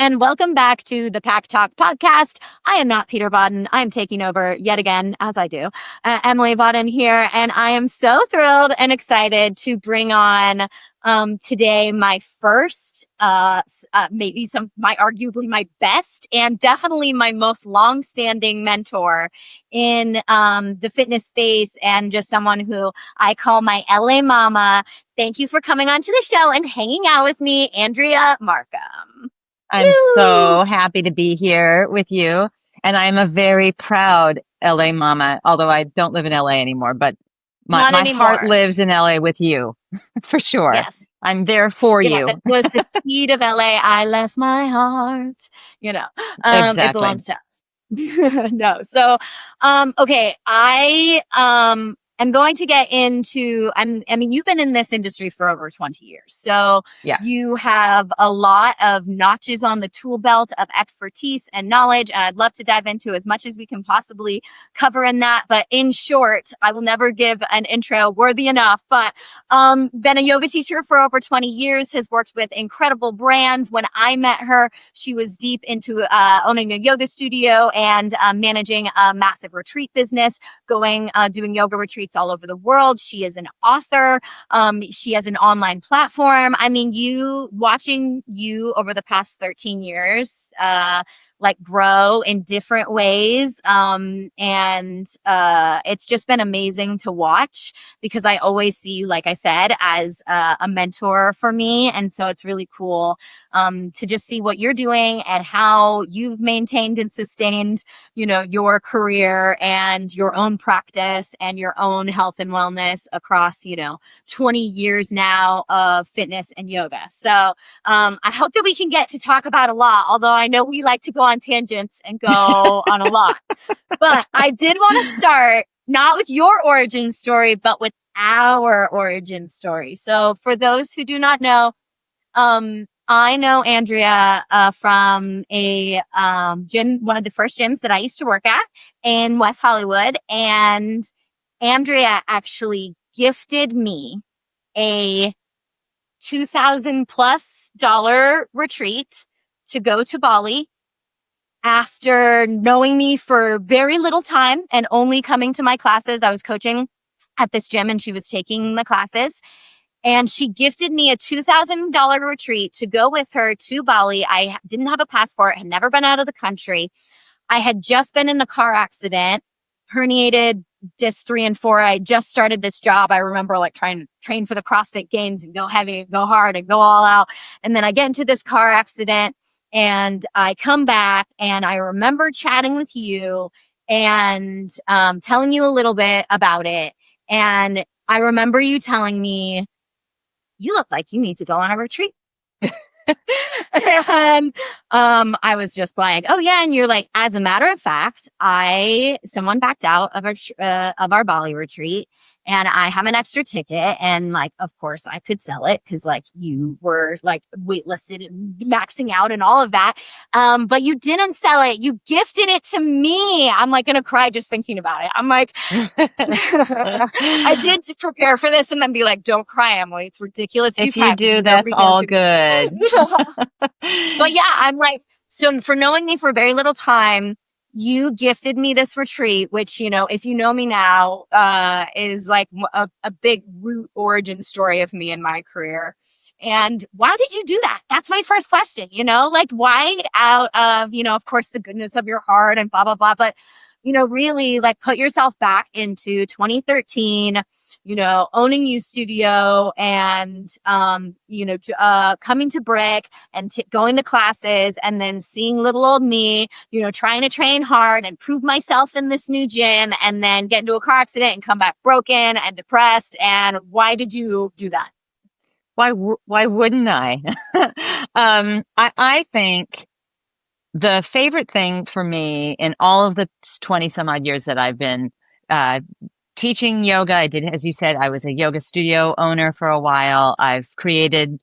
and welcome back to the Pac Talk podcast. I am not Peter Vodden. I'm taking over yet again, as I do. Emylee Vodden here, and I am so thrilled and excited to bring on today my first, arguably my best, and definitely my most long-standing mentor in the fitness space, and just someone who I call my LA mama. Thank you for coming onto the show and hanging out with me, Andrea Marcum. I'm so happy to be here with you. And I'm a very proud LA mama, although I don't live in LA anymore, but my heart lives in LA with you for sure. Yes. I'm there for you. That was the seed of LA. I left my heart, Exactly. It belongs to us. No. So, okay. I'm going to get into, you've been in this industry for over 20 years. So yeah. You have a lot of notches on the tool belt of expertise and knowledge. And I'd love to dive into as much as we can possibly cover in that. But in short, I will never give an intro worthy enough, but been a yoga teacher for over 20 years, has worked with incredible brands. When I met her, she was deep into owning a yoga studio and managing a massive retreat business, doing yoga retreats all over the world. She is an author. She has an online platform. Watching you over the past 13 years, grow in different ways. It's just been amazing to watch because I always see you, like I said, as a mentor for me. And so it's really cool to just see what you're doing and how you've maintained and sustained, your career and your own practice and your own health and wellness across, 20 years now of fitness and yoga. So I hope that we can get to talk about a lot, although I know we like to go on tangents and go on a lot. But I did want to start not with your origin story, but with our origin story. So for those who do not know, I know Andrea from a gym, one of the first gyms that I used to work at in West Hollywood. And Andrea actually gifted me a $2,000+ retreat to go to Bali after knowing me for very little time and only coming to my classes. I was coaching at this gym and she was taking the classes. And she gifted me a $2,000 retreat to go with her to Bali. I didn't have a passport, had never been out of the country. I had just been in a car accident, herniated disc 3 and 4. I just started this job. I remember trying to train for the CrossFit Games and go heavy and go hard and go all out. And then I get into this car accident and I come back and I remember chatting with you and telling you a little bit about it. And I remember you telling me, you look like you need to go on a retreat. And I was just like, oh yeah. And you're like, as a matter of fact, someone backed out of our Bali retreat and I have an extra ticket. And of course I could sell it because you were waitlisted and maxing out and all of that. But you didn't sell it. You gifted it to me. I'm going to cry just thinking about it. I'm I did prepare for this and then be like, don't cry, Emylee. It's ridiculous. If you do, that's all good. But yeah, so for knowing me for very little time, you gifted me this retreat, which, if you know me now, is a big root origin story of me and my career. And why did you do that? That's my first question, why out of, of course, the goodness of your heart and blah, blah, blah. But, really put yourself back into 2013, owning you studio and, coming to Brick and going to classes and then seeing little old me, trying to train hard and prove myself in this new gym and then get into a car accident and come back broken and depressed. And why did you do that? Why wouldn't I? I think the favorite thing for me in all of the 20 some odd years that I've been teaching yoga, I did, as you said, I was a yoga studio owner for a while. I've created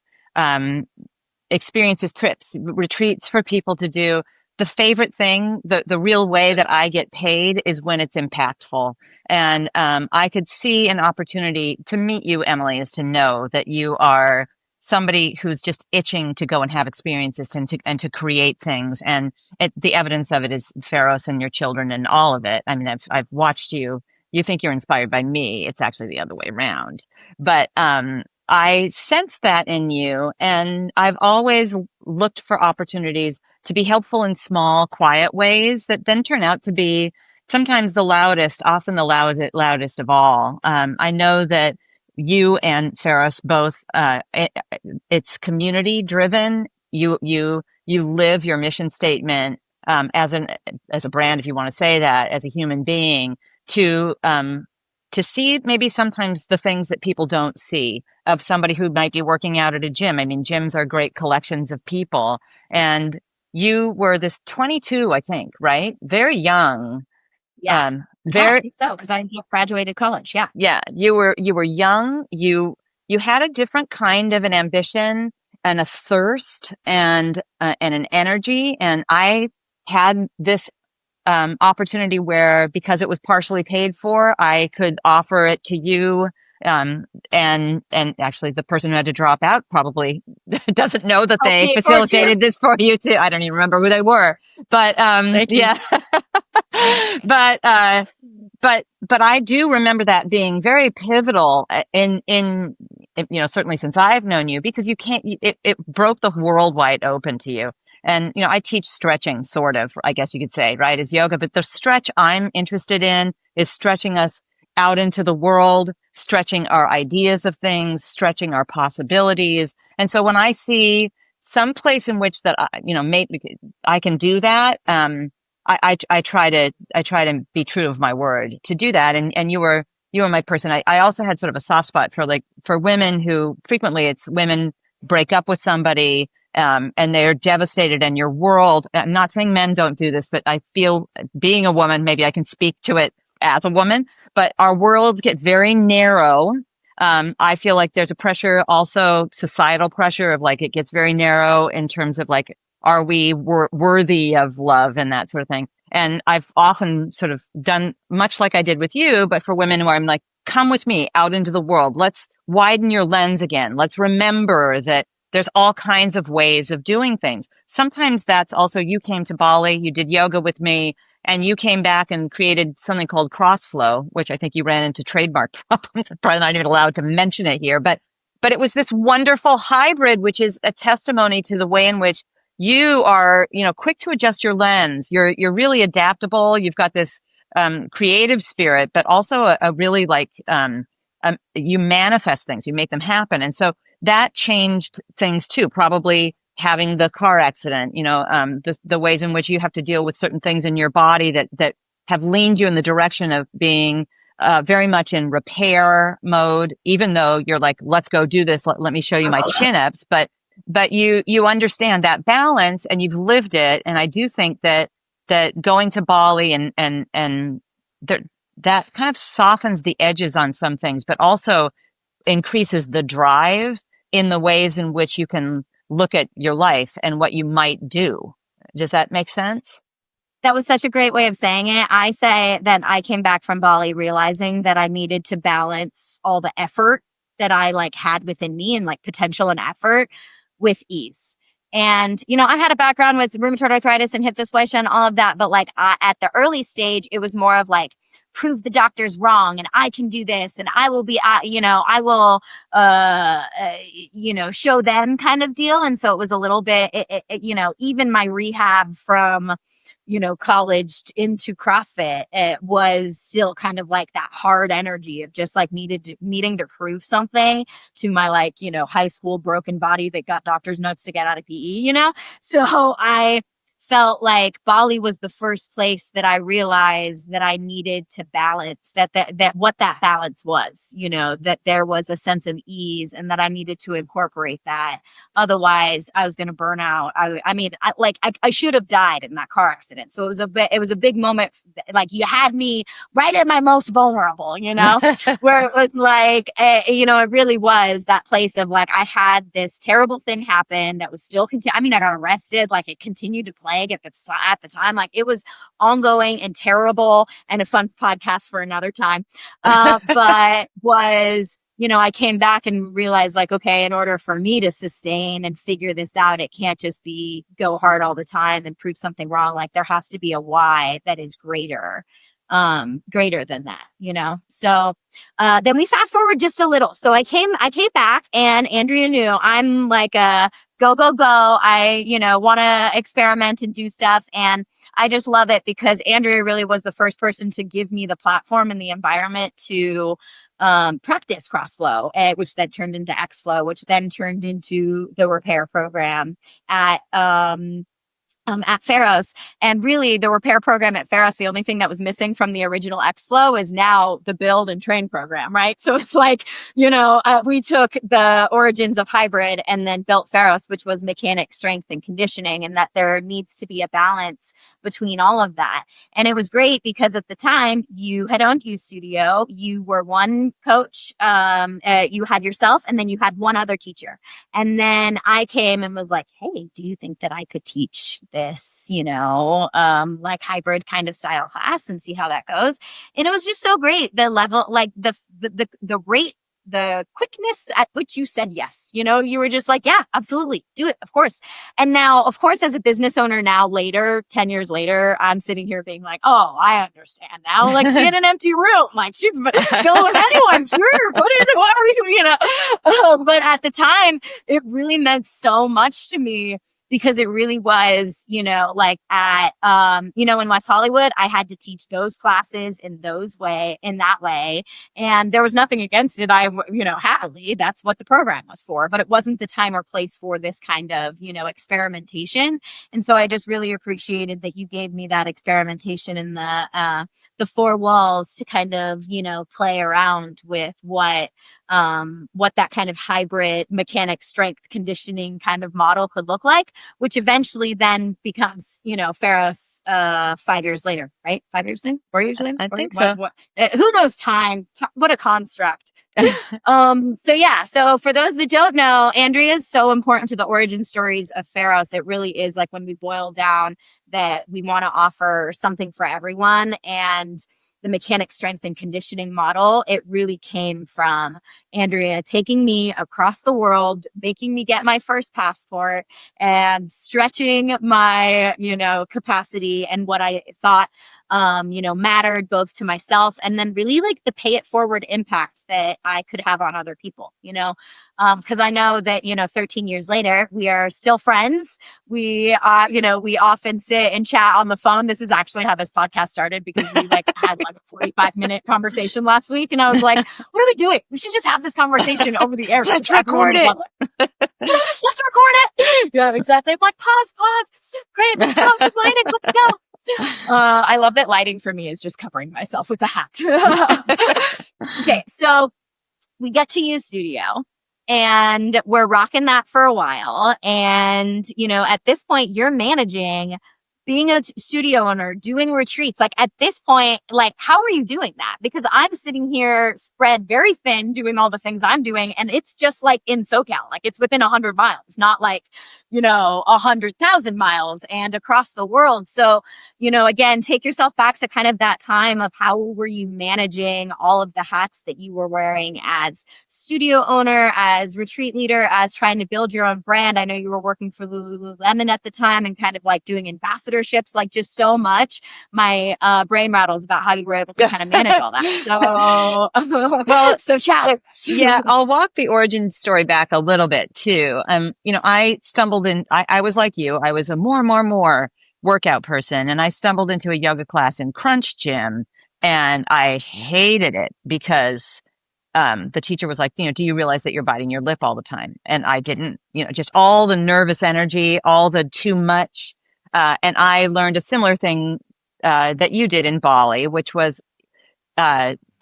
experiences, trips, retreats for people to do. The favorite thing, the real way that I get paid is when it's impactful. And I could see an opportunity to meet you, Emylee, is to know that you are somebody who's just itching to go and have experiences and to create things. And the evidence of it is Pharos and your children and all of it. I mean, I've watched you. You think you're inspired by me. It's actually the other way around. But I sense that in you, and I've always looked for opportunities to be helpful in small, quiet ways that then turn out to be sometimes the loudest, often the loudest of all. I know that you and Ferris both, it's community driven. You live your mission statement, as a brand, if you want to say that, as a human being, to, to see maybe sometimes the things that people don't see of somebody who might be working out at a gym. I mean, gyms are great collections of people. And you were this 22, I think, right? Very young. Yeah. Yeah, I Very, think so, because I just graduated college. Yeah. yeah, you were young. You had a different kind of an ambition and a thirst and an energy. And I had this opportunity where, because it was partially paid for, I could offer it to you. And actually, the person who had to drop out probably doesn't know that I'll they pay it forward to you. facilitated this for you too. I don't even remember who they were, but Thank you. yeah. but but I do remember that being very pivotal in certainly since I've known you, because you can't it broke the world wide open to you. And I teach stretching, sort of, I guess you could say, right, as yoga, but the stretch I'm interested in is stretching us out into the world, stretching our ideas of things, stretching our possibilities. And so when I see some place in which that maybe I can do that, I try to be true of my word to do that. And you were my person. I also had sort of a soft spot for women who frequently, it's women break up with somebody, and they're devastated, and your world, I'm not saying men don't do this, but I feel, being a woman, maybe I can speak to it as a woman, but our worlds get very narrow. I feel like there's a pressure, also societal pressure, of like, it gets very narrow in terms of like, are we worthy of love and that sort of thing. And I've often sort of done much like I did with you, but for women, where I'm like, come with me out into the world. Let's widen your lens again. Let's remember that there's all kinds of ways of doing things. Sometimes that's also, you came to Bali, you did yoga with me, and you came back and created something called CrossFlow, which I think you ran into trademark problems. I'm probably not even allowed to mention it here, but it was this wonderful hybrid, which is a testimony to the way in which you are, quick to adjust your lens. You're really adaptable. You've got this creative spirit, but also a really like, you manifest things, you make them happen. And so that changed things too, probably having the car accident, the ways in which you have to deal with certain things in your body that have leaned you in the direction of being very much in repair mode, even though you're like, let's go do this. Let me show you my chin-ups. But you understand that balance, and you've lived it. And I do think that going to Bali and that kind of softens the edges on some things, but also increases the drive in the ways in which you can look at your life and what you might do. Does that make sense? That was such a great way of saying it. I say that I came back from Bali realizing that I needed to balance all the effort that I like had within me, and like potential and effort, with ease. And, I had a background with rheumatoid arthritis and hip dysplasia and all of that. But like at the early stage, it was more of like, prove the doctors wrong, and I can do this, and I will be, I will, show them kind of deal. And so it was a little bit, even my rehab from, college into CrossFit, it was still kind of like that hard energy of just like needing to prove something to my like, high school broken body that got doctor's notes to get out of PE. So I felt like Bali was the first place that I realized that I needed to balance that what that balance was, that there was a sense of ease, and that I needed to incorporate that. Otherwise I was going to burn out. I should have died in that car accident. So it was a big moment. Like, you had me right at my most vulnerable, where it was like, it really was that place of like, I had this terrible thing happen that was still, I got arrested, like it continued to play at the time. Like, it was ongoing and terrible, and a fun podcast for another time. But was I came back and realized like, okay, in order for me to sustain and figure this out, it can't just be go hard all the time and prove something wrong. Like there has to be a why that is greater than that. So then we fast forward just a little. So I came back, and Andrea knew I'm like a go, go, go. I, want to experiment and do stuff. And I just love it because Andrea really was the first person to give me the platform and the environment to practice cross flow, which then turned into X flow, which then turned into the repair program at Pharos. And really, the repair program at Pharos, the only thing that was missing from the original X Flow is now the build and train program, right? So it's like, we took the origins of hybrid and then built Pharos, which was mechanic, strength, and conditioning, and that there needs to be a balance between all of that. And it was great because at the time, you had owned U Studio, you were one coach, you had yourself, and then you had one other teacher. And then I came and was like, hey, do you think that I could teach this, like hybrid kind of style class and see how that goes? And it was just so great. The level, like the rate, the quickness at which you said yes, you were just like, yeah, absolutely, do it, of course. And now, of course, as a business owner now later, 10 years later, I'm sitting here being like, oh, I understand now. Like she had an empty room, like she'd fill it with anyone, sure, put it whatever, but at the time, it really meant so much to me because it really was, like at, in West Hollywood, I had to teach those classes in that way. And there was nothing against it. Happily, that's what the program was for, but it wasn't the time or place for this kind of, experimentation. And so I just really appreciated that you gave me that experimentation in the four walls to kind of, play around with what that kind of hybrid mechanic strength conditioning kind of model could look like, which eventually then becomes, Pharos 5 years later, right? 5 years later? 4 years later? I think so. Who knows time? What a construct. So for those that don't know, Andrea is so important to the origin stories of Pharos. It really is like when we boil down that we want to offer something for everyone. And the mechanic strength and conditioning model, it really came from Andrea taking me across the world, making me get my first passport and stretching my, capacity and what I thought, mattered both to myself and then really like the pay it forward impact that I could have on other people, because I know that, 13 years later, we are still friends. We, we often sit and chat on the phone. This is actually how this podcast started because we had a 45-minute conversation last week. And I was like, what are we doing? We should just have this conversation over the air. Let's record it. Let's record it. Yeah, exactly. I'm like, pause. Great. Let's go. Some lighting. Let's go. I love that lighting for me is just covering myself with a hat. Okay. So we get to U Studio and we're rocking that for a while. And, at this point you're managing being a studio owner, doing retreats. Like at this point, like, how are you doing that? Because I'm sitting here spread very thin doing all the things I'm doing. And it's just like in SoCal, like it's within 100 miles, not like, 100,000 miles and across the world. So, again, take yourself back to kind of that time of how were you managing all of the hats that you were wearing as studio owner, as retreat leader, as trying to build your own brand. I know you were working for Lululemon at the time and kind of like doing ambassadorships, like just so much. My brain rattles about how you were able to kind of manage all that. So, so chat. Yeah, I'll walk the origin story back a little bit too. I stumbled in, I was like you, I was a more workout person, and I stumbled into a yoga class in Crunch Gym, and I hated it because the teacher was like, do you realize that you're biting your lip all the time? And I didn't, just all the nervous energy, all the too much. And I learned a similar thing that you did in Bali, which was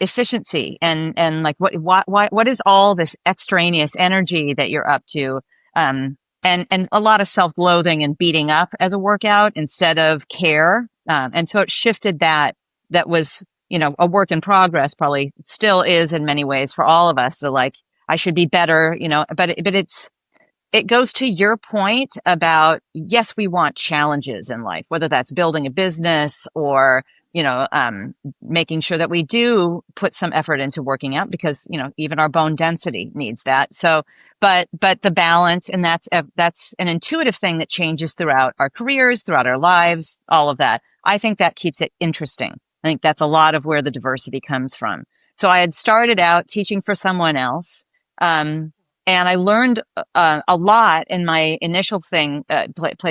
efficiency and like what is all this extraneous energy that you're up to, and a lot of self-loathing and beating up as a workout instead of care, and so it shifted that was a work in progress, probably still is in many ways for all of us. So like I should be better, but it goes to your point about, yes, we want challenges in life, whether that's building a business or making sure that we do put some effort into working out because, even our bone density needs that. So, but the balance, and that's an intuitive thing that changes throughout our careers, throughout our lives, all of that. I think that keeps it interesting. I think that's a lot of where the diversity comes from. So I had started out teaching for someone else. And I learned a lot in my initial place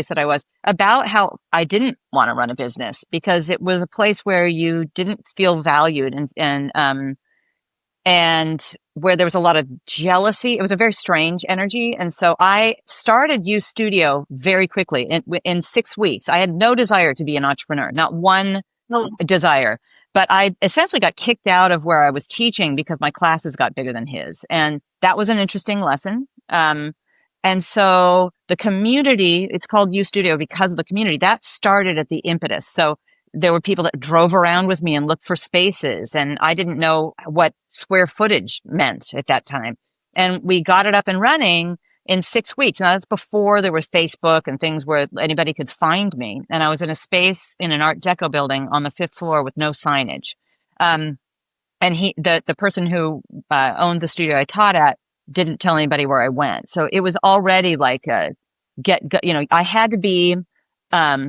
that I was about how I didn't want to run a business because it was a place where you didn't feel valued and where there was a lot of jealousy. It was a very strange energy. And so I started U Studio very quickly. In 6 weeks, I had no desire to be an entrepreneur, not one desire. But I essentially got kicked out of where I was teaching because my classes got bigger than his. And that was an interesting lesson. And so the community, it's called U Studio because of the community, that started at the impetus. So there were people that drove around with me and looked for spaces. And I didn't know what square footage meant at that time. And we got it up and running in 6 weeks. Now that's before there was Facebook and things where anybody could find me. And I was in a space in an Art Deco building on the 5th floor with no signage. And the person who owned the studio I taught at didn't tell anybody where I went. So it was already like I had to be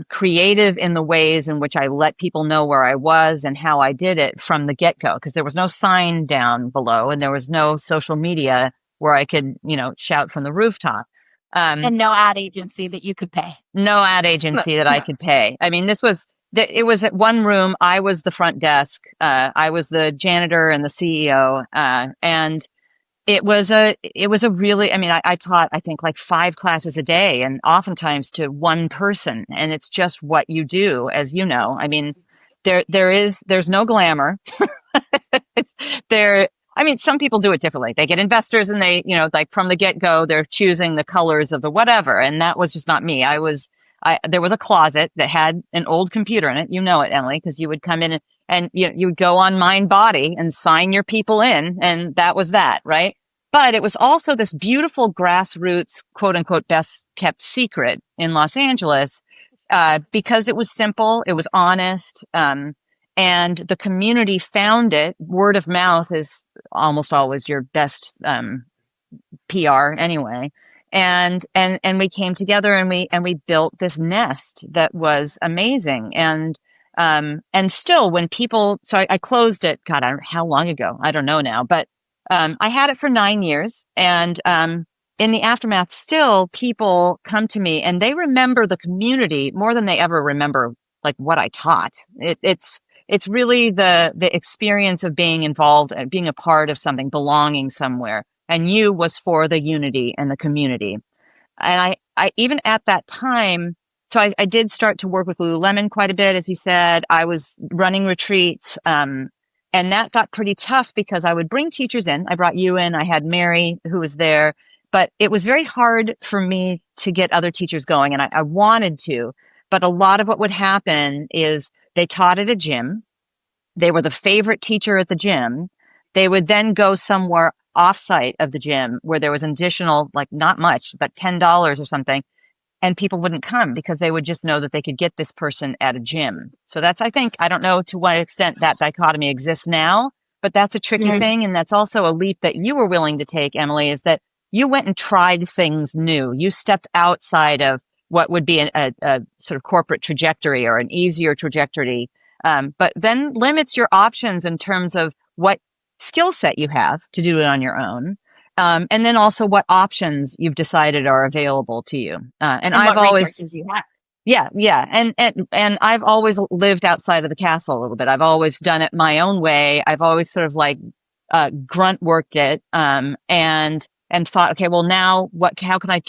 creative in the ways in which I let people know where I was and how I did it from the get-go, because there was no sign down below and there was no social media where I could, shout from the rooftop. And no ad agency that you could pay. No ad agency that I could pay. I mean, it was at one room. I was the front desk. I was the janitor and the CEO. And it was a really, I taught, I think, like 5 classes a day and oftentimes to one person. And it's just what you do, as you know. I mean, there's no glamour. Some people do it differently. They get investors and they, like from the get-go, they're choosing the colors of the whatever. And that was just not me. There was a closet that had an old computer in it. You know it, Emylee, because you would come in and you would go on Mind Body and sign your people in. And that was that, right? But it was also this beautiful grassroots, quote unquote, best kept secret in Los Angeles, because it was simple. It was honest. And the community found it. Word of mouth is almost always your best PR anyway. And we came together and we built this nest that was amazing. And still when people, so I closed it, God, I don't know how long ago, I don't know now, but I had it for 9 years. And in the aftermath, still people come to me and they remember the community more than they ever remember like what I taught. It's really the experience of being involved and being a part of something, belonging somewhere. And U was for the unity and the community. And I even at that time, so I did start to work with Lululemon quite a bit, as you said. I was running retreats, and that got pretty tough because I would bring teachers in. I brought you in. I had Mary who was there, but it was very hard for me to get other teachers going, and I wanted to. But a lot of what would happen is they taught at a gym. They were the favorite teacher at the gym. They would then go somewhere offsite of the gym where there was an additional, like not much, but $10 or something. And people wouldn't come because they would just know that they could get this person at a gym. So that's, I don't know to what extent that dichotomy exists now, but that's a tricky thing. And that's also a leap that you were willing to take, Emylee, is that you went and tried things new. You stepped outside of what would be a sort of corporate trajectory or an easier trajectory, but then limits your options in terms of what skill set you have to do it on your own. And then also what options you've decided are available to you. And I've always, you have. Yeah. And I've always lived outside of the castle a little bit. I've always done it my own way. I've always sort of like, grunt worked it, and thought, okay, well now how can I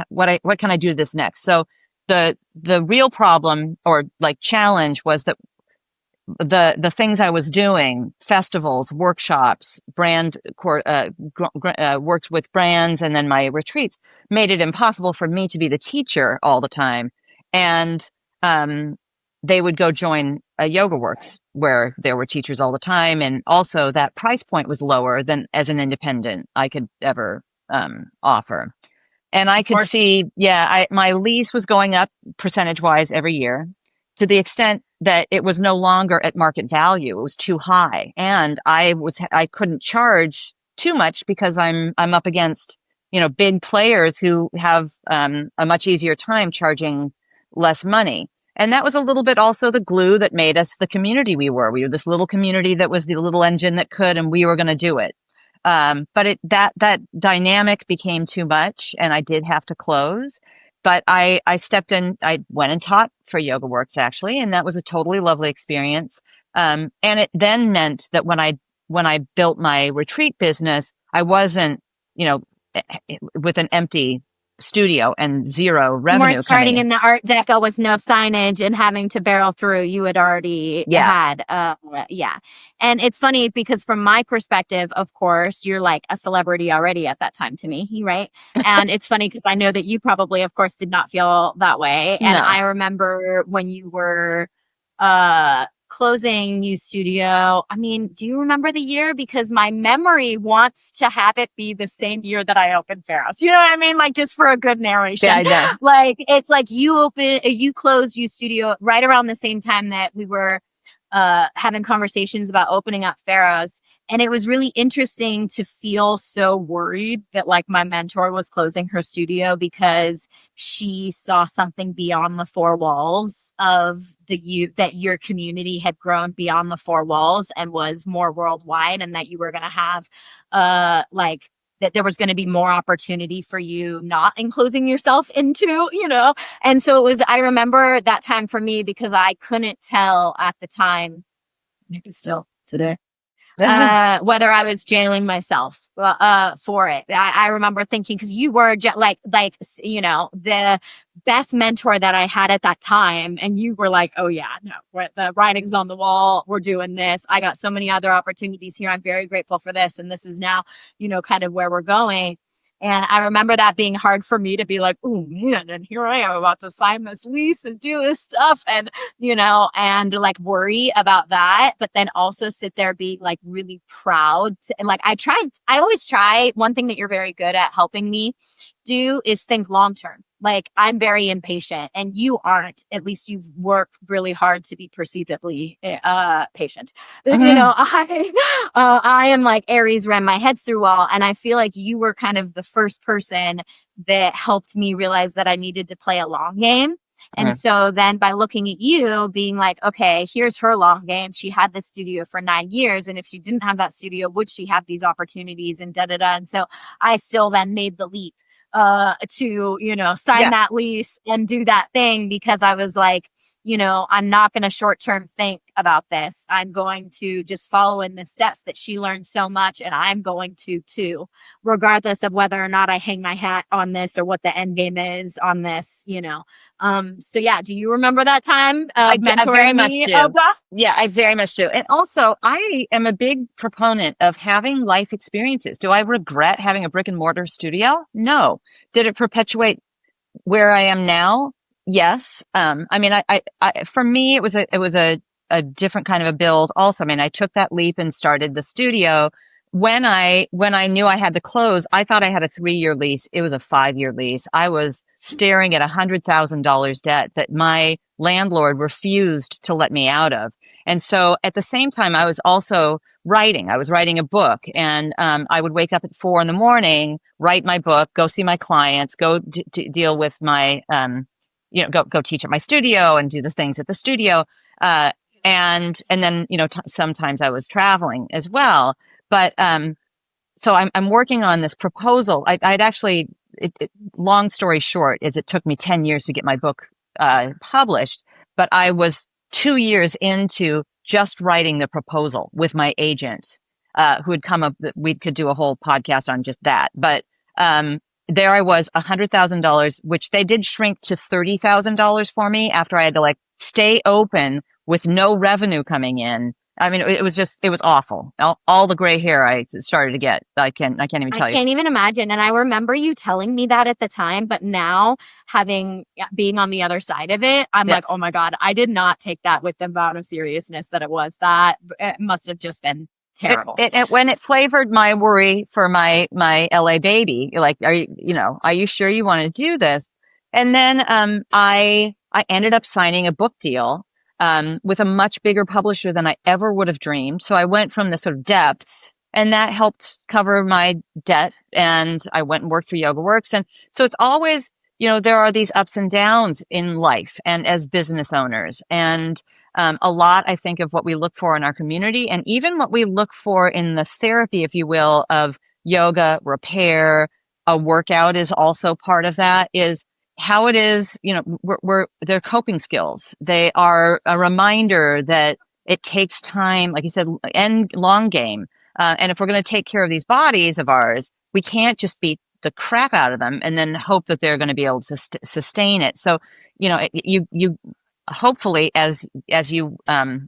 what can I do this next? So the real problem or like challenge was that the things I was doing, festivals, workshops, worked with brands, and then my retreats made it impossible for me to be the teacher all the time. And they would go join a Yoga Works where there were teachers all the time. And also that price point was lower than as an independent I could ever offer. And I could see, my lease was going up percentage wise every year. to the extent that it was no longer at market value. It was too high. And I couldn't charge too much because I'm up against, big players who have, a much easier time charging less money. And that was a little bit also the glue that made us the community we were. We were this little community that was the little engine that could, and we were going to do it. But that dynamic became too much, and I did have to close. But I stepped in. I went and taught for Yoga Works actually, and that was a totally lovely experience. And it then meant that when I built my retreat business, I wasn't, with an empty studio and zero You weren't revenue coming starting in. in the Art Deco with no signage and having to barrel through. You had already Yeah. had, yeah. And it's funny because from my perspective, of course, you're like a celebrity already at that time to me, right? And it's funny because I know that you probably, of course, did not feel that way. And No. I remember when you were closing new studio. I mean, do you remember the year? Because my memory wants to have it be the same year that I opened Pharos. You know what I mean? Like just for a good narration. Yeah, I know. Like it's like you closed U Studio right around the same time that we were having conversations about opening up Pharos. And it was really interesting to feel so worried that like my mentor was closing her studio because she saw something beyond the four walls of that your community had grown beyond the four walls and was more worldwide, and that you were going to have like that there was going to be more opportunity for you not enclosing yourself into, And so I remember that time for me because I couldn't tell at the time, maybe still today, whether I was jailing myself for it. I remember thinking, because you were the best mentor that I had at that time, and you were like, oh yeah, no, the writing's on the wall, we're doing this, I got so many other opportunities here, I'm very grateful for this, and this is now kind of where we're going. And I remember that being hard for me to be like, oh man, and here I am about to sign this lease and do this stuff and, and like worry about that. But then also sit there being like really proud. And like, I always try, one thing that you're very good at helping me do is think long term. Like I'm very impatient and you aren't. At least you've worked really hard to be perceivably patient. I am like Aries, ran my head through wall, and I feel like you were kind of the first person that helped me realize that I needed to play a long game. And so then by looking at you being like, okay, here's her long game. She had this studio for 9 years. And if she didn't have that studio, would she have these opportunities and da-da-da? And so I still then made the leap to, sign that lease and do that thing because I was like, I'm not going to short-term think about this. I'm going to just follow in the steps that she learned so much. And I'm going to too, regardless of whether or not I hang my hat on this or what the end game is on this, So yeah, do you remember that time mentoring I very much me? do. Yeah, I very much do. And also I am a big proponent of having life experiences. Do I regret having a brick and mortar studio? No. Did it perpetuate where I am now? Yes. I mean, I for me, it was a different kind of a build also. I mean, I took that leap and started the studio. When I knew I had to close, I thought I had a 3-year lease. It was a 5-year lease. I was staring at $100,000 debt that my landlord refused to let me out of. And so at the same time, I was also writing. I was writing a book, and I would wake up at 4 a.m, write my book, go see my clients, go deal with my, go teach at my studio and do the things at the studio. And then, sometimes I was traveling as well. But so I'm working on this proposal. I'd actually, long story short, is it took me 10 years to get my book published, but I was 2 years into just writing the proposal with my agent, who had come up that we could do a whole podcast on just that. But there I was, $100,000, which they did shrink to $30,000 for me after I had to like stay open with no revenue coming in. I mean, it was awful. All the gray hair I started to get. I can't even tell you. I can't even imagine. And I remember you telling me that at the time, but now being on the other side of it, I'm like, oh my God, I did not take that with the amount of seriousness that it was. That it must have just been terrible. When it flavored my worry for my LA baby, like, are you sure you want to do this? And then, I ended up signing a book deal with a much bigger publisher than I ever would have dreamed. So I went from the sort of depths, and that helped cover my debt. And I went and worked for Yoga Works. And so it's always, there are these ups and downs in life and as business owners. And a lot, I think, of what we look for in our community, and even what we look for in the therapy, if you will, of yoga, repair, a workout is also part of that, is how it is, they're coping skills. They are a reminder that it takes time, like you said, and long game. And if we're going to take care of these bodies of ours, we can't just beat the crap out of them and then hope that they're going to be able to sustain it. So, you hopefully, as you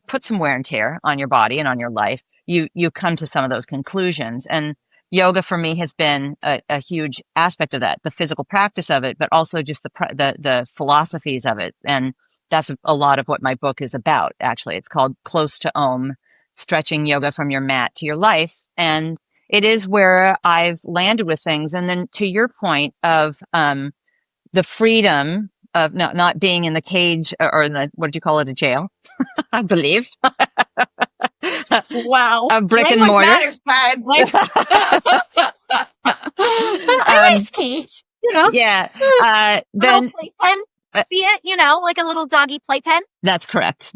put some wear and tear on your body and on your life, you come to some of those conclusions. And yoga for me has been a huge aspect of that, the physical practice of it, but also just the philosophies of it. And that's a lot of what my book is about, actually. It's called Close to Om, Stretching Yoga from Your Mat to Your Life. And it is where I've landed with things. And then to your point of the freedom of not being in the cage or in the, what did you call it, a jail, I believe. Wow. A brick Language and mortar. Matters, guys. Like, nice cage, Yeah. Then playpen, be it, like a little doggy playpen. That's correct.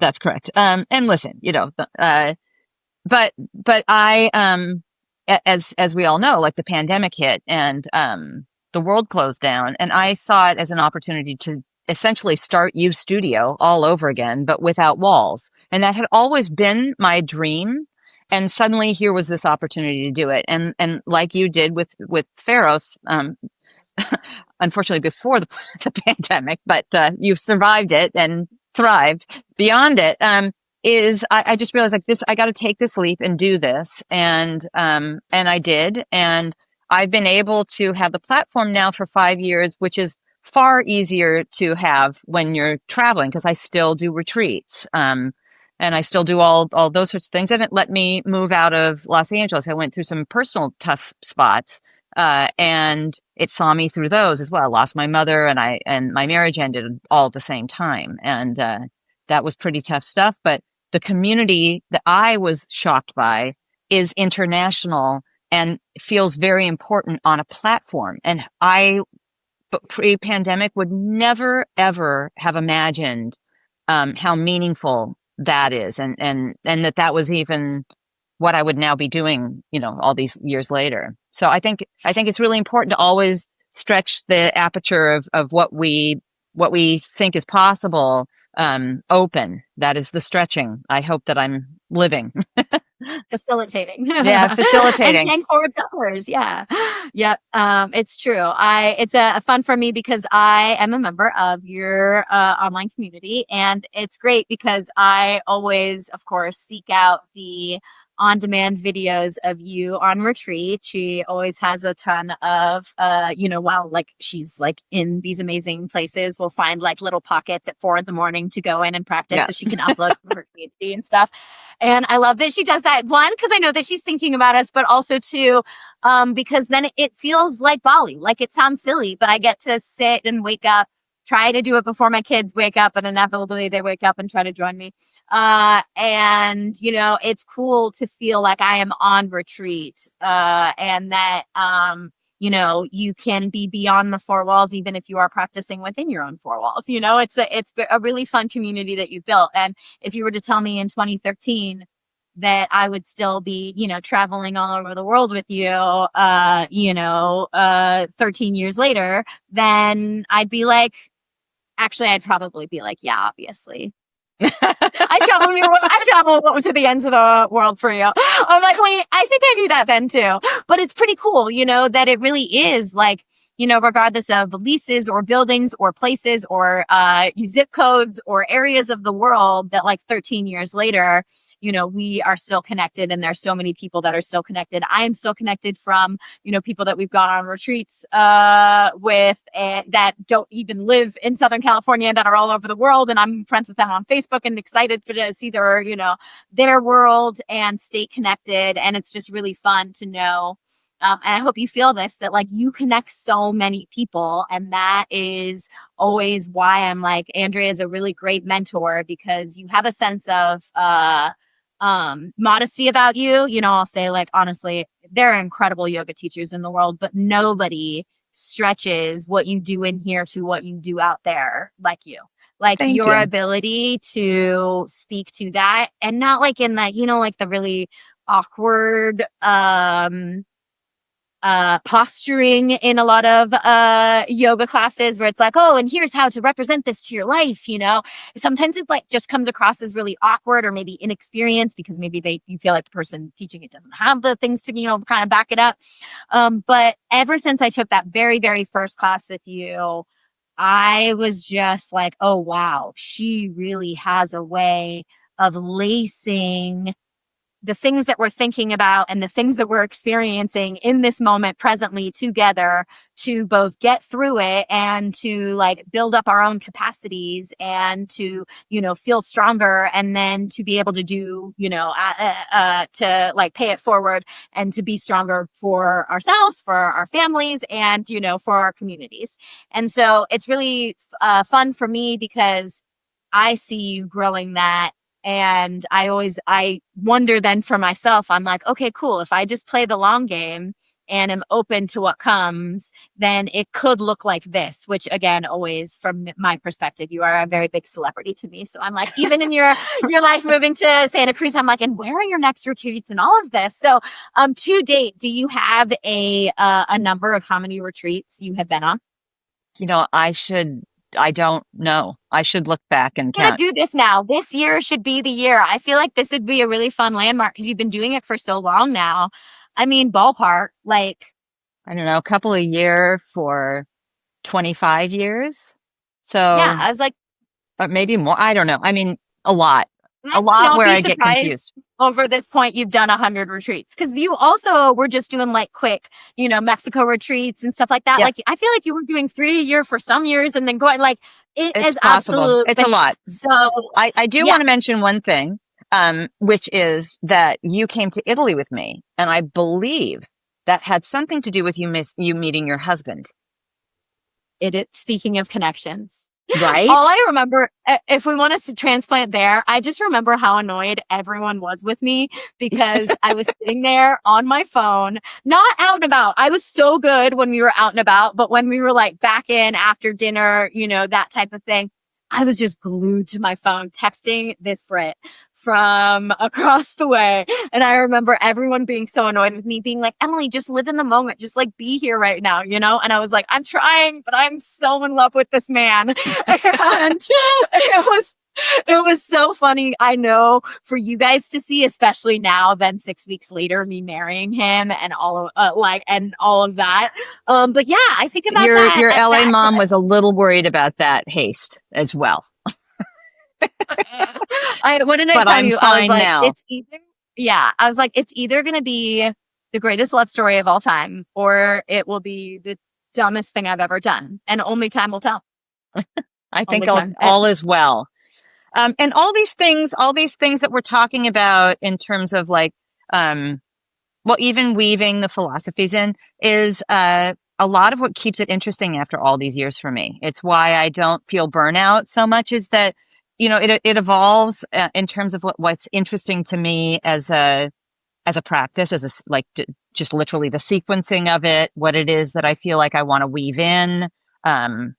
And listen, but I, as we all know, like the pandemic hit and the world closed down, and I saw it as an opportunity to essentially start U Studio all over again, but without walls. And that had always been my dream. And suddenly here was this opportunity to do it. And like you did with Pharos, unfortunately before the pandemic, but you've survived it and thrived beyond it. I just realized like this, I got to take this leap and do this. And I did. And I've been able to have the platform now for 5 years, which is far easier to have when you're traveling, because I still do retreats. And I still do all those sorts of things. And it let me move out of Los Angeles. I went through some personal tough spots. And it saw me through those as well. I lost my mother, and my marriage ended all at the same time. And, that was pretty tough stuff. But the community that I was shocked by is international and feels very important on a platform. And but pre-pandemic would never, ever have imagined, how meaningful that is. And that was even what I would now be doing, all these years later. So I think it's really important to always stretch the aperture of what we think is possible, open. That is the stretching. I hope that I'm living. Facilitating. Yeah, facilitating. And paying forward to others. Yeah. Yep. It's true. It's a fun for me because I am a member of your online community, and it's great because I always, of course, seek out the on-demand videos of you on retreat. She always has a ton of, while like she's like in these amazing places, we'll find like little pockets at 4 a.m. to go in and practice so she can upload from her community and stuff. And I love that she does that. One, because I know that she's thinking about us, but also two, because then it feels like Bali. Like it sounds silly, but I get to sit and wake up, try to do it before my kids wake up, and inevitably they wake up and try to join me. And, it's cool to feel like I am on retreat, and that, you can be beyond the 4 walls, even if you are practicing within your own 4 walls. It's a really fun community that you've built. And if you were to tell me in 2013 that I would still be, traveling all over the world with you, 13 years later, then I'd be like, actually, I'd probably be like, yeah, obviously. I travel to the ends of the world for you. I'm like, wait, I think I knew that then too. But it's pretty cool, that it really is like, regardless of leases or buildings or places or zip codes or areas of the world, that like 13 years later, we are still connected, and there's so many people that are still connected. I am still connected from, people that we've gone on retreats with that don't even live in Southern California, that are all over the world. And I'm friends with them on Facebook and excited to see their world and stay connected. And it's just really fun to know and I hope you feel this, that like you connect so many people. And that is always why I'm like, Andrea is a really great mentor, because you have a sense of modesty about you. You know, I'll say, like, honestly, there are incredible yoga teachers in the world, but nobody stretches what you do in here to what you do out there like you. Like Thank your you. ability to speak to that, and not like in that, you know, like the really awkward posturing in a lot of yoga classes where it's like, oh, and here's how to represent this to your life, you know. Sometimes it like just comes across as really awkward or maybe inexperienced, because maybe you feel like the person teaching it doesn't have the things to, you know, kind of back it up. But ever since I took that very, very first class with you, I was just like, oh wow, she really has a way of lacing the things that we're thinking about and the things that we're experiencing in this moment presently together, to both get through it and to like build up our own capacities and to, you know, feel stronger, and then to be able to do, you know, to like pay it forward and to be stronger for ourselves, for our families, and, you know, for our communities. And so it's really fun for me, because I see you growing that. And I wonder then for myself, I'm like, okay, cool. If I just play the long game and am open to what comes, then it could look like this, which again, always from my perspective, you are a very big celebrity to me. So I'm like, even in your life moving to Santa Cruz, I'm like, and where are your next retreats and all of this? So to date, do you have a number of how many retreats you have been on? You know, I don't know. I should look back and Gonna count. do this now. This year should be the year. I feel like this would be a really fun landmark because you've been doing it for so long now. I mean, ballpark, like, I don't know, a couple a year for 25 years. yeah, So, I was like, but maybe more. I don't know. I mean, a lot, I a would lot not where be I get surprised confused. over this point you've done 100 retreats, because you also were just doing like quick, you know, Mexico retreats and stuff like that. Yeah, Like, I feel like you were doing 3 a year for some years and then going like, it it's is possible. It's a absolutely lot. so, I do yeah, want to mention one thing, which is that you came to Italy with me, and I believe that had something to do with you meeting your husband, speaking of connections. All right? I remember, if we want us to transplant there, I just remember how annoyed everyone was with me, because I was sitting there on my phone, not out and about. I was so good when we were out and about, but when we were like back in after dinner, you know, that type of thing, I was just glued to my phone texting this Brit from across the way. And I remember everyone being so annoyed with me, being like, Emylee, just live in the moment. Just like be here right now, you know? And I was like, I'm trying, but I'm so in love with this man. And it was so funny. I know for you guys to see, especially now, then 6 weeks later, me marrying him and all of and all of that. But yeah, I think about that. Your LA mom was a little worried about that haste as well, What did I but tell I'm you? I was fine like, now. I was like, it's either going to be the greatest love story of all time, or it will be the dumbest thing I've ever done. And only time will tell. I think Only time. all is well. And all these things that we're talking about in terms of like, um, well, even weaving the philosophies in is a lot of what keeps it interesting after all these years for me. It's why I don't feel burnout so much, is that, you know, it evolves in terms of what's interesting to me as a practice, like just literally the sequencing of it, what it is that I feel like I want to weave in. Um,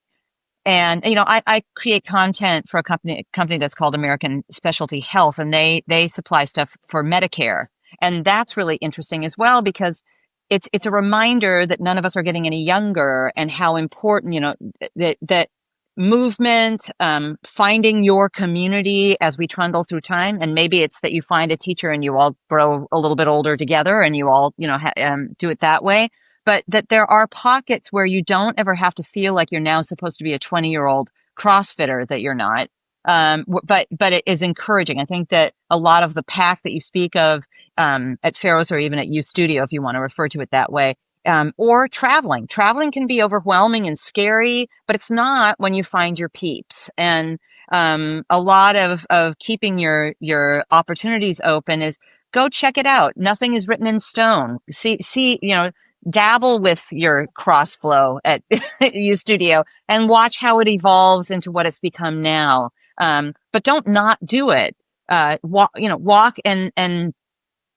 and you know, I create content for a company that's called American Specialty Health, and they supply stuff for Medicare, and that's really interesting as well, because it's a reminder that none of us are getting any younger, and how important, you know, that movement, finding your community as we trundle through time, and maybe it's that you find a teacher and you all grow a little bit older together, and you all, you know, do it that way, but that there are pockets where you don't ever have to feel like you're now supposed to be a 20-year-old CrossFitter, that you're not. But it is encouraging. I think that a lot of the pack that you speak of at Pharos, or even at U Studio, if you want to refer to it that way, or traveling. Traveling can be overwhelming and scary, but it's not when you find your peeps. And a lot of keeping your opportunities open is go check it out. Nothing is written in stone. See, you know, dabble with your cross flow at U Studio and watch how it evolves into what it's become now. But don't not do it. Walk and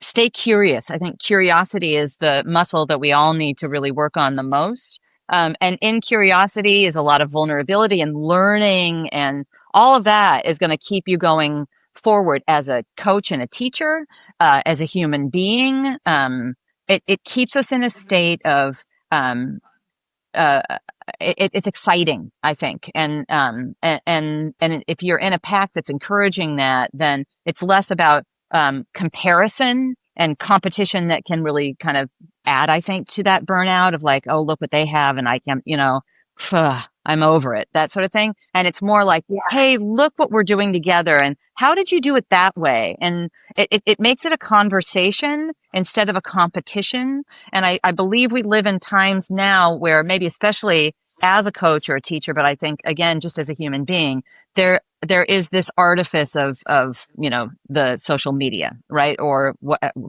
stay curious. I think curiosity is the muscle that we all need to really work on the most. And in curiosity is a lot of vulnerability and learning, and all of that is going to keep you going forward as a coach and a teacher, as a human being. It keeps us in a state of um, uh, it's exciting, I think. And if you're in a pack that's encouraging that, then it's less about comparison and competition that can really kind of add, I think, to that burnout of like, oh, look what they have, and I can, I'm over it, that sort of thing. And it's more like, Yeah. hey, look what we're doing together, and how did you do it that way? And it makes it a conversation instead of a competition. And I believe we live in times now where maybe especially as a coach or a teacher, but I think again, just as a human being, there is this artifice of the social media, right? Or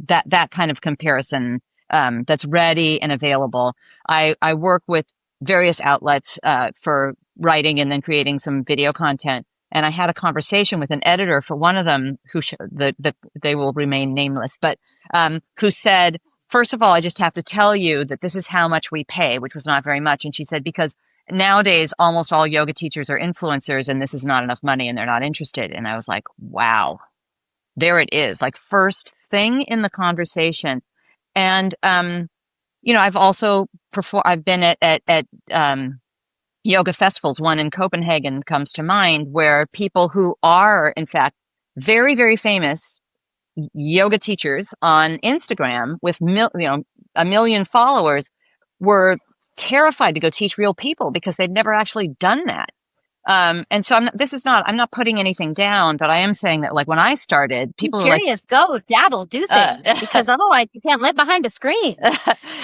that kind of comparison that's ready and available. I work with various outlets for writing and then creating some video content. And I had a conversation with an editor for one of them who they will remain nameless, but who said, first of all, I just have to tell you that this is how much we pay, which was not very much. And she said, because nowadays almost all yoga teachers are influencers and this is not enough money and they're not interested. And I was like, wow, there it is. Like first thing in the conversation. And, I've also I've been at yoga festivals. One in Copenhagen comes to mind, where people who are in fact very, very famous yoga teachers on Instagram with a million followers were terrified to go teach real people because they'd never actually done that. And so I'm not putting anything down, but I am saying that like when I started, I'm people were like, curious, go dabble, do things, because otherwise you can't live behind a screen.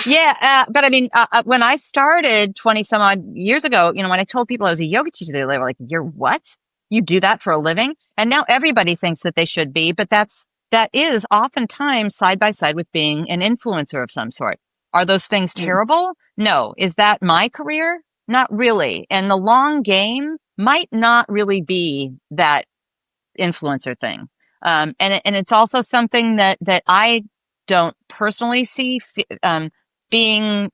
yeah. But I mean, when I started 20 some odd years ago, when I told people I was a yoga teacher, they were like, you're what? You do that for a living? And now everybody thinks that they should be, but that is oftentimes side by side with being an influencer of some sort. Are those things terrible? No. Is that my career? Not really. And the long game might not really be that influencer thing. And it's also something that I don't personally see being.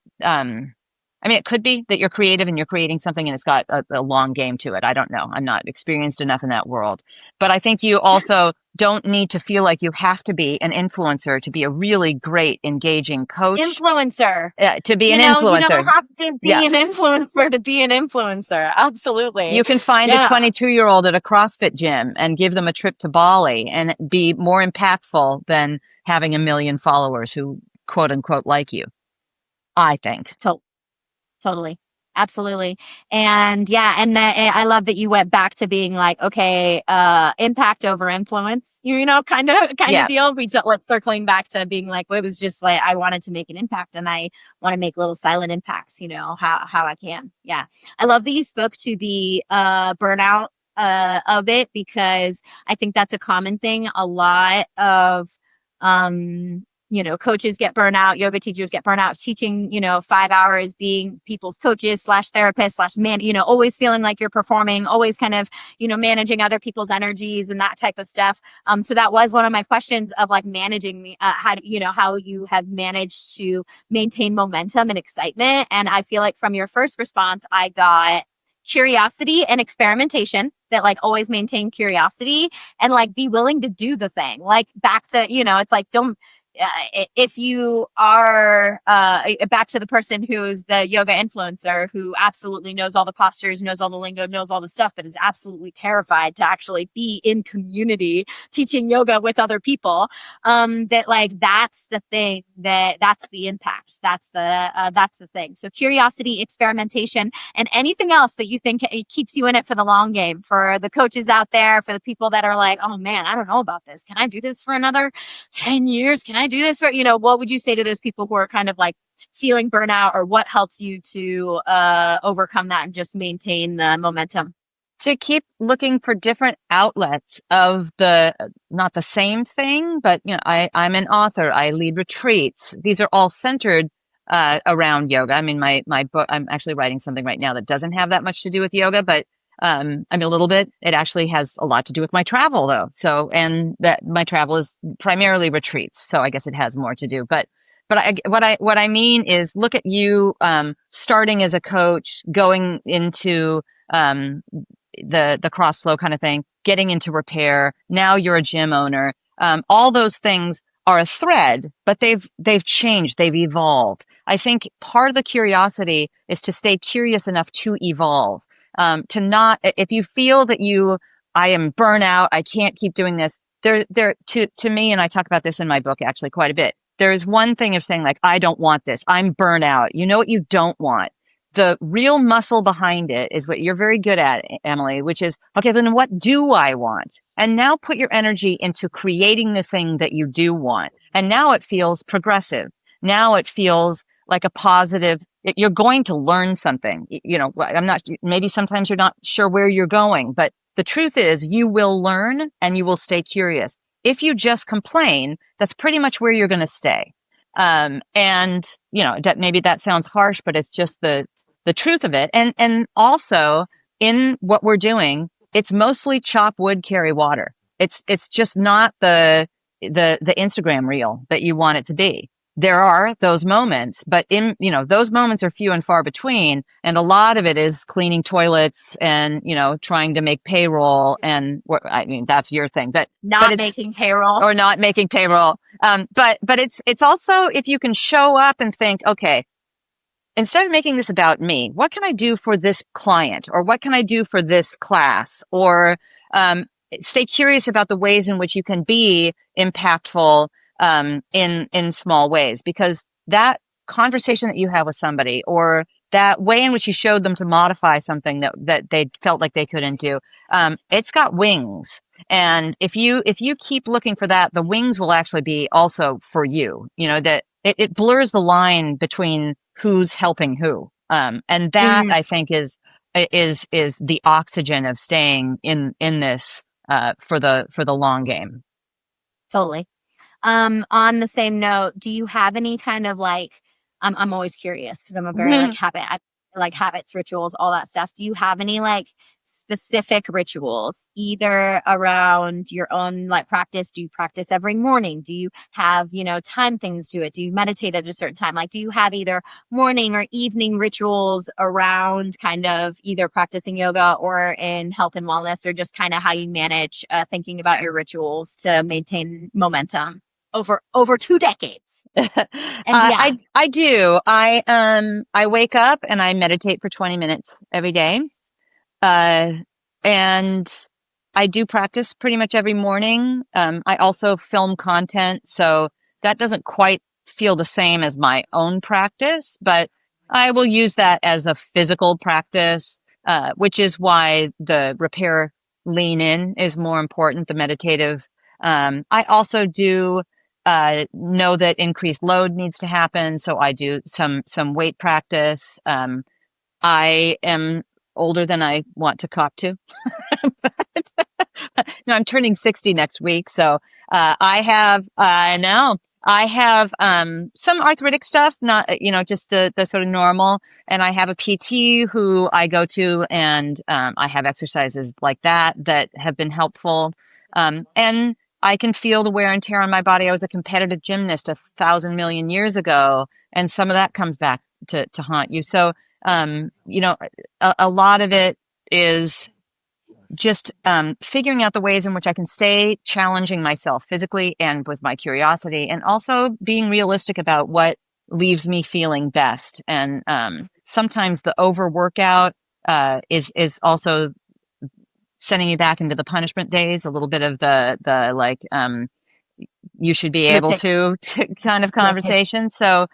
I mean, it could be that you're creative and you're creating something and it's got a long game to it. I don't know. I'm not experienced enough in that world. But I think you also don't need to feel like you have to be an influencer to be a really great, engaging coach. Influencer. To be an influencer. You don't have to be an influencer to be an influencer. Absolutely. You can find a 22-year-old at a CrossFit gym and give them a trip to Bali and be more impactful than having 1 million followers who quote unquote like you, I think. Totally. Absolutely. And I love that you went back to being like, okay, impact over influence, kind of deal. We like circling back to being like, well, it was just like, I wanted to make an impact and I want to make little silent impacts, how I can. Yeah. I love that you spoke to the burnout of it, because I think that's a common thing. A lot of, coaches get burnout, yoga teachers get burnout, teaching, 5 hours, being people's coaches / therapists / man, always feeling like you're performing, always kind of, managing other people's energies and that type of stuff. So that was one of my questions of like managing the, how you have managed to maintain momentum and excitement. And I feel like from your first response, I got curiosity and experimentation, that like always maintain curiosity and like be willing to do the thing, like back to, it's like, don't, if you are back to the person who is the yoga influencer who absolutely knows all the postures, knows all the lingo, knows all the stuff, but is absolutely terrified to actually be in community teaching yoga with other people, that like that's the thing, that's the impact, that's the thing. So curiosity, experimentation, and anything else that you think it keeps you in it for the long game, for the coaches out there, for the people that are like, oh man, I don't know about this, can I do this for another 10 years, can I do this for, what would you say to those people who are kind of like feeling burnout, or what helps you to overcome that and just maintain the momentum? To keep looking for different outlets of not the same thing, but I'm an author, I lead retreats. These are all centered around yoga. I mean, my book, I'm actually writing something right now that doesn't have that much to do with yoga, but I mean, a little bit. It actually has a lot to do with my travel, though. So, and that my travel is primarily retreats. So, I guess it has more to do. But what I mean is, look at you starting as a coach, going into the cross flow kind of thing, getting into repair. Now you're a gym owner. All those things are a thread, but they've changed, they've evolved. I think part of the curiosity is to stay curious enough to evolve. To not, if you feel that I am burnout, I can't keep doing this. To me, and I talk about this in my book actually quite a bit. There is one thing of saying like, I don't want this. I'm burnout. You know what you don't want? The real muscle behind it is what you're very good at, Emylee, which is, okay, then what do I want? And now put your energy into creating the thing that you do want. And now it feels progressive. Now it feels like a positive, you're going to learn something. You know, maybe sometimes you're not sure where you're going, but the truth is you will learn and you will stay curious. If you just complain, that's pretty much where you're going to stay. And you know, maybe that sounds harsh, but it's just the truth of it. And also in what we're doing, it's mostly chop wood, carry water. It's just not the Instagram reel that you want it to be. There are those moments, but those moments are few and far between. And a lot of it is cleaning toilets and, trying to make payroll. And I mean, that's your thing, but not making payroll or not making payroll. But it's also, if you can show up and think, okay, instead of making this about me, what can I do for this client, or what can I do for this class, or stay curious about the ways in which you can be impactful in small ways, because that conversation that you have with somebody, or that way in which you showed them to modify something that they felt like they couldn't do, it's got wings. And if you keep looking for that, the wings will actually be also for you. That it blurs the line between who's helping who. And that I think is the oxygen of staying in this for the long game. Totally. On the same note, do you have any kind of I'm always curious because I'm a very habits, rituals, all that stuff. Do you have any specific rituals either around your own practice? Do you practice every morning? Do you have, time things to it? Do you meditate at a certain time? Do you have either morning or evening rituals around kind of either practicing yoga or in health and wellness, or just kind of how you manage thinking about your rituals to maintain momentum over 2 decades? I do. I wake up and I meditate for 20 minutes every day. And I do practice pretty much every morning. I also film content, so that doesn't quite feel the same as my own practice, but I will use that as a physical practice, which is why the repair lean in is more important, the meditative. I also do know that increased load needs to happen, so I do some weight practice. I am older than I want to cop to. No, I'm turning 60 next week, so I have some arthritic stuff, not just the sort of normal, and I have a PT who I go to, and I have exercises like that have been helpful, and I can feel the wear and tear on my body. I was a competitive gymnast 1,000 million years ago, and some of that comes back to haunt you. So, a lot of it is just figuring out the ways in which I can stay challenging myself physically and with my curiosity, and also being realistic about what leaves me feeling best. And sometimes the over workout is also sending you back into the punishment days, a little bit of the you should be able to kind of conversation. So,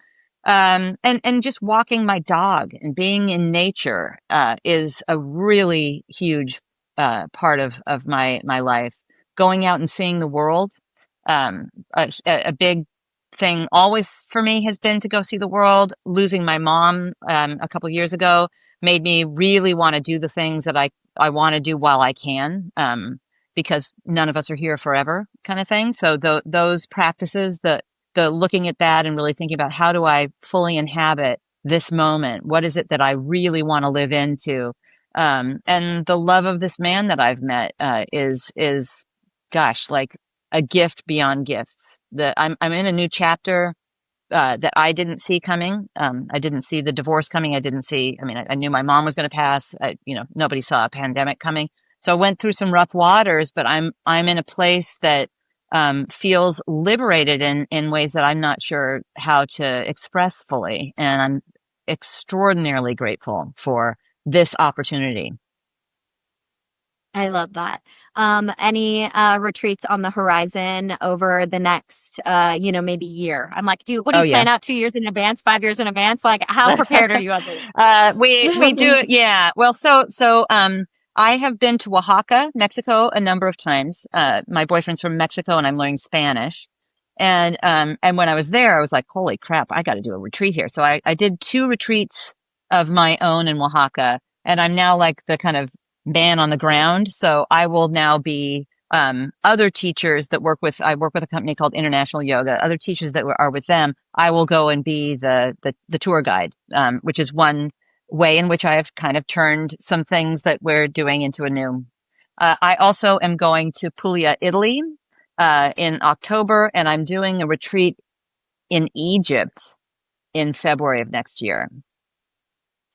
and just walking my dog and being in nature is a really huge part of my life. Going out and seeing the world, a big thing always for me has been to go see the world. Losing my mom a couple of years ago made me really want to do the things that I want to do while I can, because none of us are here forever, kind of thing. So those practices, the looking at that and really thinking about how do I fully inhabit this moment? What is it that I really want to live into? And the love of this man that I've met is, gosh, like a gift beyond gifts. That I'm in a new chapter that I didn't see coming. I didn't see the divorce coming. I didn't see. I mean, I knew my mom was going to pass. Nobody saw a pandemic coming. So I went through some rough waters, but I'm in a place that feels liberated in ways that I'm not sure how to express fully, and I'm extraordinarily grateful for this opportunity. I love that. Any retreats on the horizon over the next, maybe year? I'm like, dude, what do Oh you yeah. plan out 2 years in advance, 5 years in advance? Like, how prepared are you as a We do it. Yeah. Well, I have been to Oaxaca, Mexico, a number of times. My boyfriend's from Mexico, and I'm learning Spanish. And when I was there, I was like, holy crap, I got to do a retreat here. So I did 2 retreats of my own in Oaxaca, and I'm now like the kind of man on the ground. So I will now be other teachers that I work with a company called International Yoga. Other teachers that are with them, I will go and be the tour guide, which is one way in which I have kind of turned some things that we're doing into a new. I also am going to Puglia, Italy, in October, and I'm doing a retreat in Egypt in February of next year.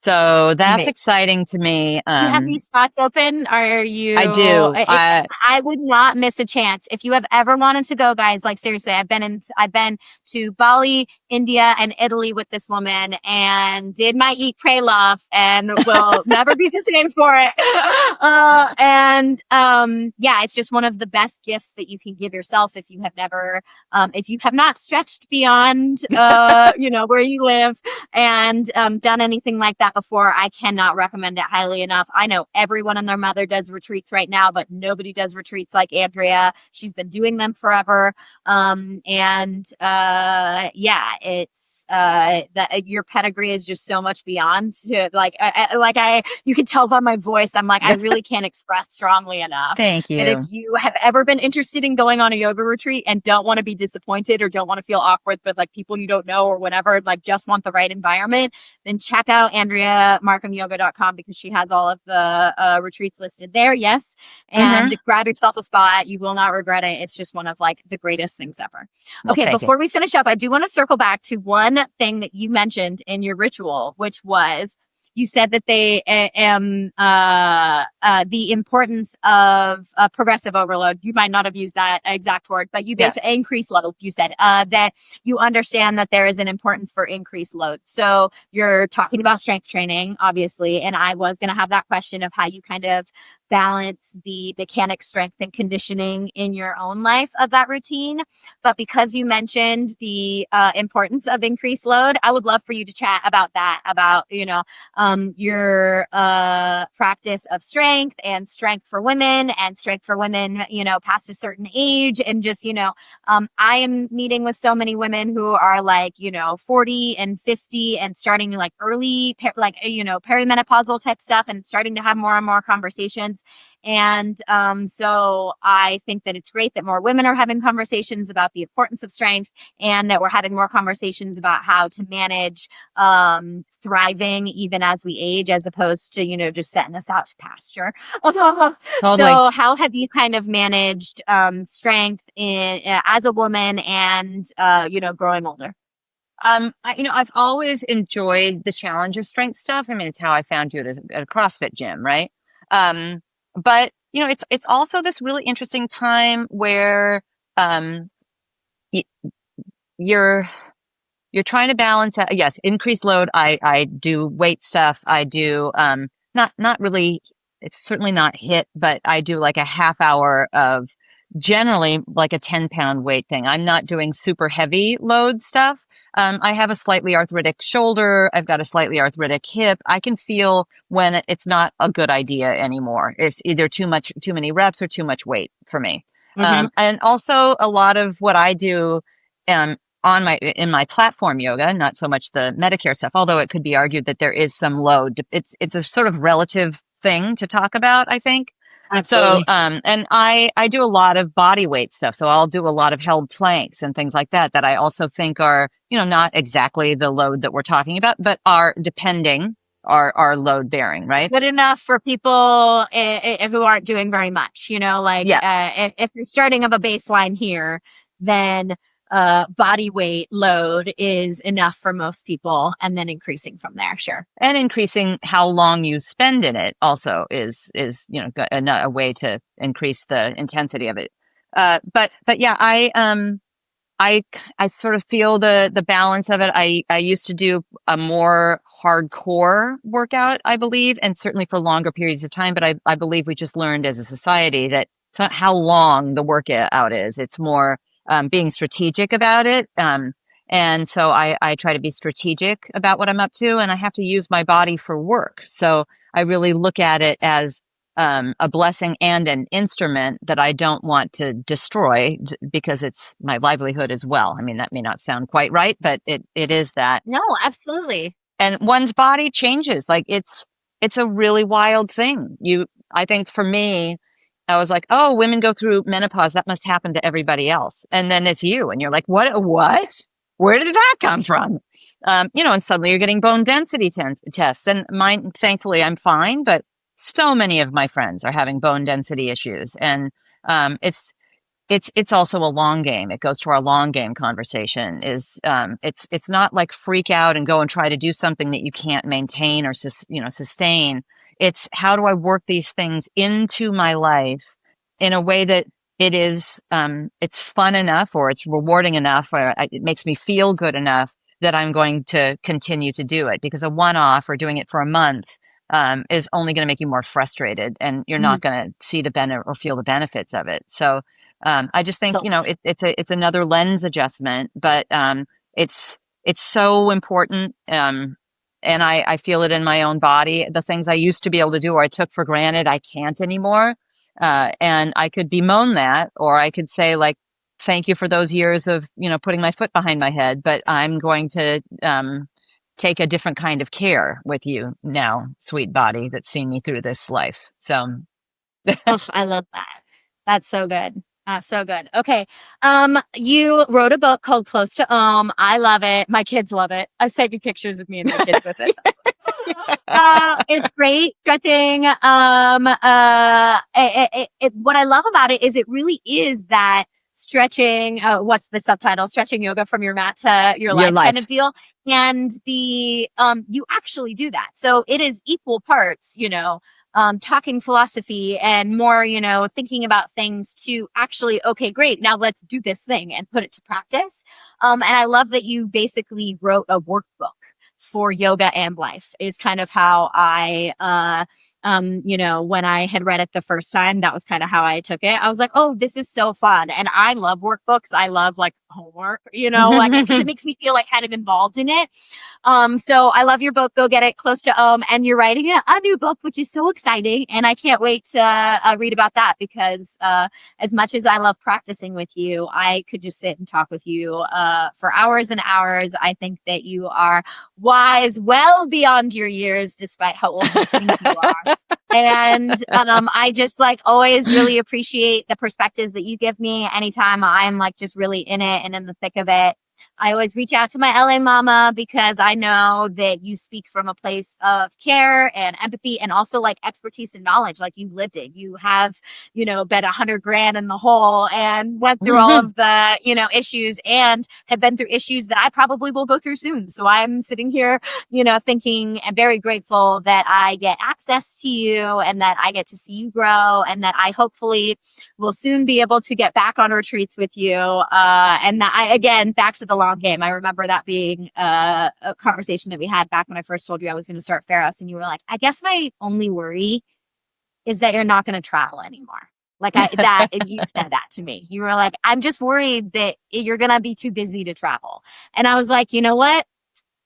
So that's amazing? exciting to me. You have these spots open? Are you? I do. I would not miss a chance. If you have ever wanted to go, guys, like seriously, I've been to Bali, India, and Italy with this woman, and did my eat, pray, love, and will never be the same for it. Yeah, it's just one of the best gifts that you can give yourself if you have never, if you have not stretched beyond, where you live and done anything like that before. I cannot recommend it highly enough. I know everyone and their mother does retreats right now, but nobody does retreats like Andrea. She's been doing them forever. It's that your pedigree is just so much beyond to you can tell by my voice. I'm like, I really can't express strongly enough Thank that if you. you have ever been interested in going on a yoga retreat and don't want to be disappointed or don't want to feel awkward with like people you don't know or whatever, like just want the right environment, then check out AndreaMarcumYoga.com because she has all of the retreats listed there. Yes. And grab yourself a spot. You will not regret it. It's just one of like the greatest things ever. Well, Okay. thank you. Before we finish up, I do want to circle back to one thing that you mentioned in your ritual, which was you said that they the importance of progressive overload. You might not have used that exact word, but you basically increased load. You said that you understand that there is an importance for increased load. So you're talking about strength training, obviously, and I was going to have that question of how you kind of balance the mechanic strength and conditioning in your own life of that routine. But because you mentioned the importance of increased load, I would love for you to chat about that, about, your practice of strength and strength for women and strength for women, past a certain age. And just, I am meeting with so many women who are like, 40 and 50 and starting like early, perimenopausal type stuff and starting to have more and more conversations. And so I think that it's great that more women are having conversations about the importance of strength and that we're having more conversations about how to manage thriving even as we age, as opposed to, just setting us out to pasture. Totally. So how have you kind of managed strength as a woman and, growing older? I've always enjoyed the challenge of strength stuff. I mean, it's how I found you at a CrossFit gym, right? But it's also this really interesting time where y- you're trying to balance. Yes, increased load. I do weight stuff. I do not really. It's certainly not HIIT, but I do like a half hour of generally like a 10-pound weight thing. I'm not doing super heavy load stuff. I have a slightly arthritic shoulder. I've got a slightly arthritic hip. I can feel when it's not a good idea anymore. It's either too many reps or too much weight for me. Mm-hmm. And also a lot of what I do, in my platform yoga, not so much the Medicare stuff, although it could be argued that there is some load. It's a sort of relative thing to talk about, I think. So, Absolutely. and I do a lot of body weight stuff. So I'll do a lot of held planks and things like that, that I also think are, not exactly the load that we're talking about, but are depending, are load bearing, right? Good enough for people who aren't doing very much, like Yeah. if you're starting of a baseline here, then body weight load is enough for most people and then increasing from there. Sure. And increasing how long you spend in it also is, a way to increase the intensity of it. But yeah, I sort of feel the balance of it. I used to do a more hardcore workout, I believe, and certainly for longer periods of time. But I believe we just learned as a society that it's not how long the workout is. It's more being strategic about it. And so I try to be strategic about what I'm up to, and I have to use my body for work. So I really look at it as a blessing and an instrument that I don't want to destroy because it's my livelihood as well. I mean, that may not sound quite right, but it is that. No, absolutely. And one's body changes. Like it's a really wild thing. I think for me, I was like, oh, women go through menopause. That must happen to everybody else. And then it's you, and you're like, what? Where did that come from? And suddenly you're getting bone density tests, and mine, thankfully, I'm fine, but so many of my friends are having bone density issues, and it's also a long game. It goes to our long game conversation. It's not like freak out and go and try to do something that you can't maintain or sustain. It's how do I work these things into my life in a way that it's fun enough, or it's rewarding enough, or it makes me feel good enough that I'm going to continue to do it. Because a one-off or doing it for a month is only going to make you more frustrated, and you're not Mhm. going to see the benefit or feel the benefits of it. So I just think, So it's another lens adjustment, but it's so important. And I feel it in my own body. The things I used to be able to do or I took for granted, I can't anymore. And I could bemoan that, or I could say, like, thank you for those years of, putting my foot behind my head, but I'm going to take a different kind of care with you now, sweet body that's seen me through this life. So oh, I love that. That's so good. So good. Okay. You wrote a book called Close to Home. I love it. My kids love it. I sent you pictures of me and my kids with it. It's great stretching. What I love about it is it really is that stretching. What's the subtitle? Stretching yoga from your mat to your your life kind of life. deal. And you actually do that. So it is equal parts, talking philosophy and more, thinking about things to actually, okay, great. Now let's do this thing and put it to practice. And I love that you basically wrote a workbook for yoga and life is kind of how when I had read it the first time, that was kind of how I took it. I was like, oh, this is so fun. And I love workbooks. I love like homework, like because it makes me feel like kind of involved in it. So I love your book. Go get it, Close to Home. And you're writing a new book, which is so exciting. And I can't wait to read about that because as much as I love practicing with you, I could just sit and talk with you for hours and hours. I think that you are wise well beyond your years, despite how old you think you are. And I just like always really appreciate the perspectives that you give me anytime I'm like just really in it and in the thick of it. I always reach out to my LA mama because I know that you speak from a place of care and empathy and also like expertise and knowledge. Like you lived it. You have, bet 100 grand in the hole and went through all of the, issues and have been through issues that I probably will go through soon. So I'm sitting here, thinking and very grateful that I get access to you and that I get to see you grow and that I hopefully will soon be able to get back on retreats with you. And that again, back to the long game. I remember that being a conversation that we had back when I first told you I was going to start Pharos. And you were like, I guess my only worry is that you're not going to travel anymore. Like you said that to me. You were like, I'm just worried that you're going to be too busy to travel. And I was like, you know what?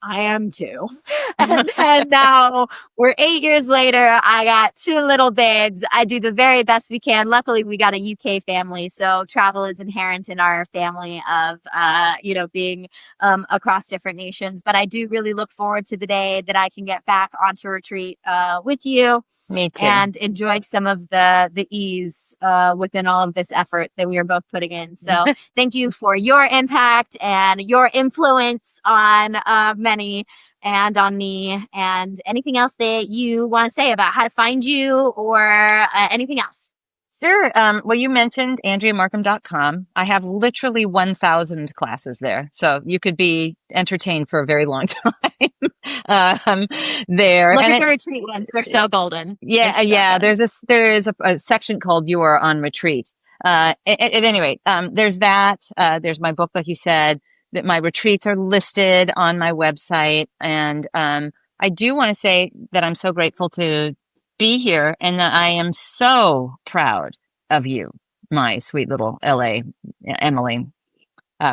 I am too. And then now we're 8 years later. I got two little babes. I do the very best we can. Luckily, we got a UK family, so travel is inherent in our family of, being across different nations. But I do really look forward to the day that I can get back onto retreat with you Me too. and enjoy some of the ease within all of this effort that we are both putting in. So thank you for your impact and your influence on many and on me, and anything else that you want to say about how to find you or anything else. Sure. Well, you mentioned AndreaMarcum.com. I have literally 1,000 classes there. So you could be entertained for a very long time there. Look And at the retreat ones. They're so golden. They're yeah, so yeah. good. There is a section called "You Are on Retreat." At any rate, there's that. There's my book, like you said. That my retreats are listed on my website, and I do want to say that I'm so grateful to be here, and that I am so proud of you, my sweet little LA Emylee.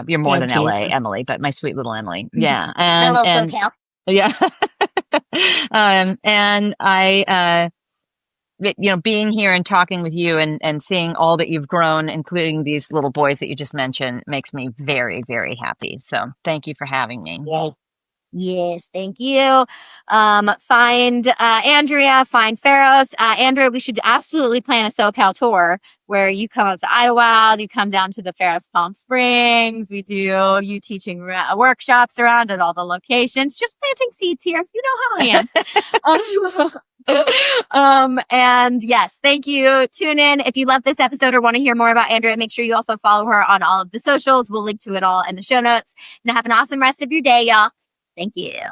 You're more than Thank you. LA Emylee, but my sweet little Emylee. Yeah, My little and SoCal. yeah. And I, being here and talking with you and seeing all that you've grown, including these little boys that you just mentioned, makes me very, very happy. So thank you for having me. Yay. Yes, thank you. Find Andrea, find Pharos. Andrea, we should absolutely plan a SoCal tour where you come up to Idlewild, you come down to the Pharos Palm Springs. We do you teaching workshops around at all the locations, just planting seeds here. You know how I am. And yes, thank you. Tune in. If you love this episode or want to hear more about Andrea, make sure you also follow her on all of the socials. We'll link to it all in the show notes. And have an awesome rest of your day, y'all. Thank you.